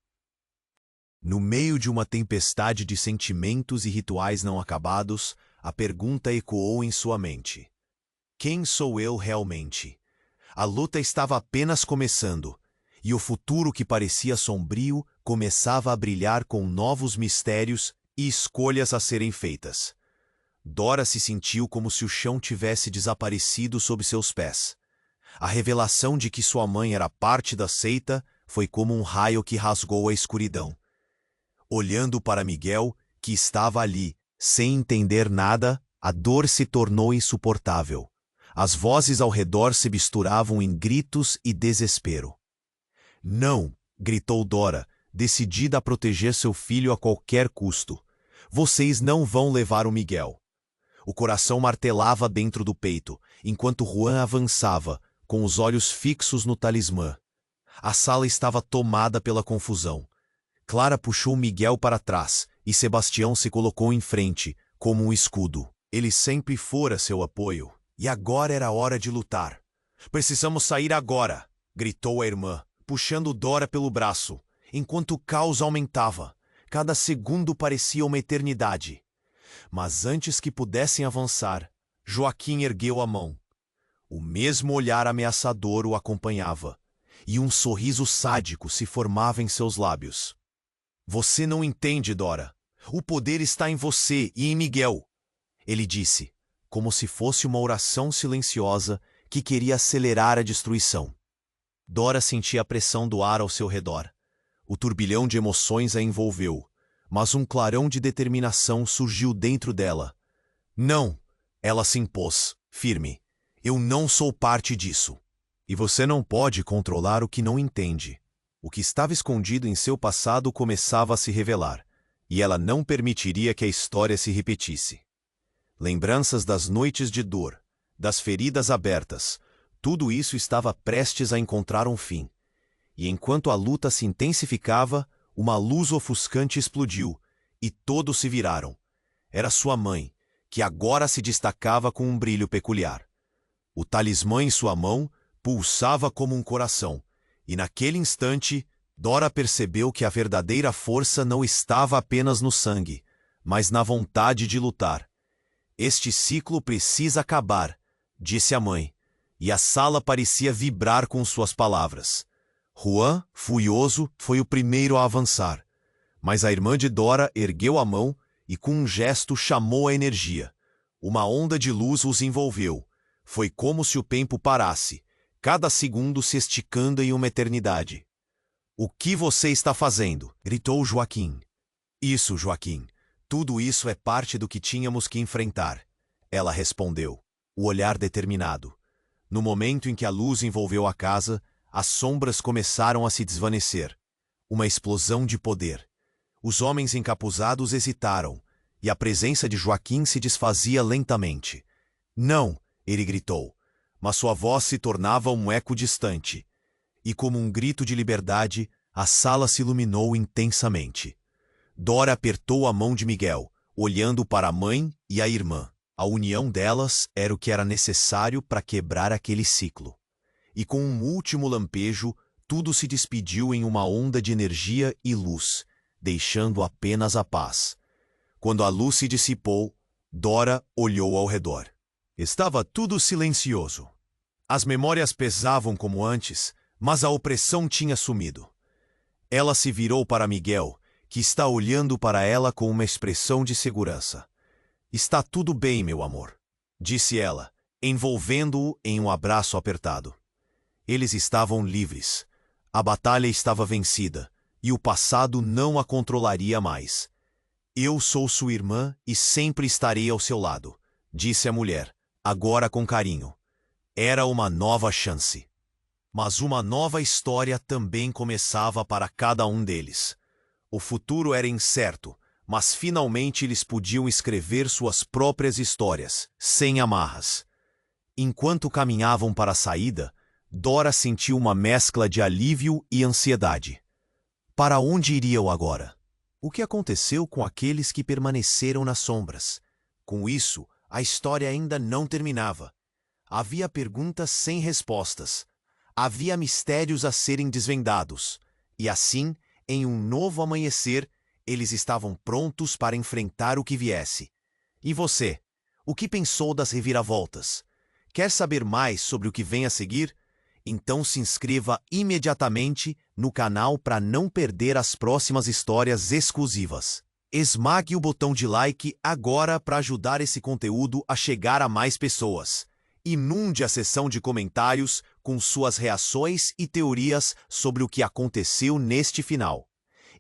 No meio de uma tempestade de sentimentos e rituais não acabados, a pergunta ecoou em sua mente. Quem sou eu realmente? A luta estava apenas começando, e o futuro que parecia sombrio começava a brilhar com novos mistérios e escolhas a serem feitas. Dora se sentiu como se o chão tivesse desaparecido sob seus pés. A revelação de que sua mãe era parte da seita foi como um raio que rasgou a escuridão. Olhando para Miguel, que estava ali, sem entender nada, a dor se tornou insuportável. As vozes ao redor se misturavam em gritos e desespero. Não! Gritou Dora, decidida a proteger seu filho a qualquer custo. Vocês não vão levar o Miguel. O coração martelava dentro do peito, enquanto Juan avançava, com os olhos fixos no talismã. A sala estava tomada pela confusão. Clara puxou Miguel para trás, e Sebastião se colocou em frente, como um escudo. Ele sempre fora seu apoio, e agora era hora de lutar. "Precisamos sair agora!" gritou a irmã, puxando Dora pelo braço, enquanto o caos aumentava. Cada segundo parecia uma eternidade. Mas antes que pudessem avançar, Joaquim ergueu a mão. O mesmo olhar ameaçador o acompanhava, e um sorriso sádico se formava em seus lábios. "Você não entende, Dora. O poder está em você e em Miguel", ele disse, como se fosse uma oração silenciosa que queria acelerar a destruição. Dora sentia a pressão do ar ao seu redor. O turbilhão de emoções a envolveu, mas um clarão de determinação surgiu dentro dela. "Não!" Ela se impôs, firme. "Eu não sou parte disso." E você não pode controlar o que não entende. O que estava escondido em seu passado começava a se revelar, e ela não permitiria que a história se repetisse. Lembranças das noites de dor, das feridas abertas, tudo isso estava prestes a encontrar um fim. E enquanto a luta se intensificava, uma luz ofuscante explodiu, e todos se viraram. Era sua mãe, que agora se destacava com um brilho peculiar. O talismã em sua mão pulsava como um coração, e naquele instante, Dora percebeu que a verdadeira força não estava apenas no sangue, mas na vontade de lutar. "Este ciclo precisa acabar", disse a mãe, e a sala parecia vibrar com suas palavras. Juan, furioso, foi o primeiro a avançar, mas a irmã de Dora ergueu a mão e com um gesto chamou a energia. Uma onda de luz os envolveu. Foi como se o tempo parasse, cada segundo se esticando em uma eternidade. "O que você está fazendo?" gritou Joaquim. "Isso, Joaquim. Tudo isso é parte do que tínhamos que enfrentar", ela respondeu, o olhar determinado. No momento em que a luz envolveu a casa, as sombras começaram a se desvanecer. Uma explosão de poder. Os homens encapuzados hesitaram, e a presença de Joaquim se desfazia lentamente. "Não!" ele gritou, mas sua voz se tornava um eco distante. E como um grito de liberdade, a sala se iluminou intensamente. Dora apertou a mão de Miguel, olhando para a mãe e a irmã. A união delas era o que era necessário para quebrar aquele ciclo. E com um último lampejo, tudo se despediu em uma onda de energia e luz, deixando apenas a paz. Quando a luz se dissipou, Dora olhou ao redor. Estava tudo silencioso. As memórias pesavam como antes, mas a opressão tinha sumido. Ela se virou para Miguel, que está olhando para ela com uma expressão de segurança. "Está tudo bem, meu amor", disse ela, envolvendo-o em um abraço apertado. Eles estavam livres. A batalha estava vencida, e o passado não a controlaria mais. "Eu sou sua irmã e sempre estarei ao seu lado", disse a mulher, agora com carinho. Era uma nova chance. Mas uma nova história também começava para cada um deles. O futuro era incerto, mas finalmente eles podiam escrever suas próprias histórias, sem amarras. Enquanto caminhavam para a saída, Dora sentiu uma mescla de alívio e ansiedade. Para onde iriam agora? O que aconteceu com aqueles que permaneceram nas sombras? Com isso, a história ainda não terminava. Havia perguntas sem respostas. Havia mistérios a serem desvendados. E assim, em um novo amanhecer, eles estavam prontos para enfrentar o que viesse. E você? O que pensou das reviravoltas? Quer saber mais sobre o que vem a seguir? Então se inscreva imediatamente no canal para não perder as próximas histórias exclusivas. Esmague o botão de like agora para ajudar esse conteúdo a chegar a mais pessoas. Inunde a seção de comentários com suas reações e teorias sobre o que aconteceu neste final.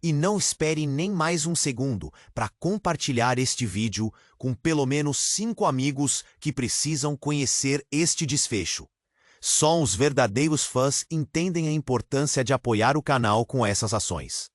E não espere nem mais um segundo para compartilhar este vídeo com pelo menos 5 amigos que precisam conhecer este desfecho. Só os verdadeiros fãs entendem a importância de apoiar o canal com essas ações.